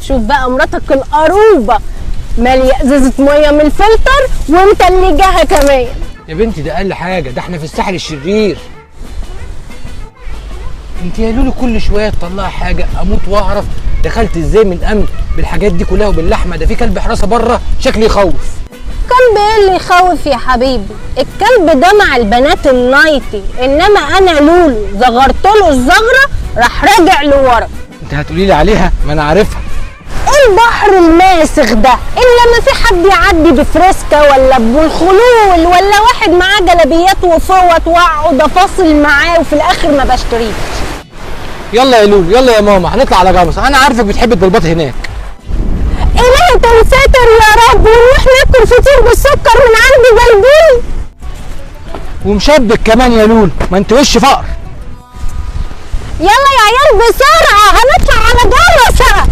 شوف بقى مراتك القروبه ماليه ازازه ميه من الفلتر وانت اللي جاها كمان. يا بنتي ده اقل حاجه، ده احنا في الساحل الشرير. انت يا لولو كل شويه تطلعي حاجه اموت واعرف دخلت ازاي من امن بالحاجات دي كلها وباللحمه. ده في كلب حراسه بره شكلي يخوف. كلب ايه اللي يخوف يا حبيبي؟ الكلب ده مع البنات النايتي، انما انا لولو زغرت له الزغره راح راجع لورا. انت هتقولي لي عليها؟ ما انا عارفها. ايه البحر الماسخ ده؟ الا ما في حد يعدي بفريسكا ولا بالخلول ولا واحد معاه جلابيات وفوط واقعد افاصل معاه وفي الاخر ما بشتريش. يلا يا لولو يلا يا ماما هنطلع على جمصة، انا عارفك بتحبي الضربات هناك. إلهي تنساتر يا رب ونروح ناكل فطير بالسكر من عند بلبول ومشبك كمان يا لولو، ما انت وش فقر. يلا يا عيال بسرعه هنطلع على جمصة.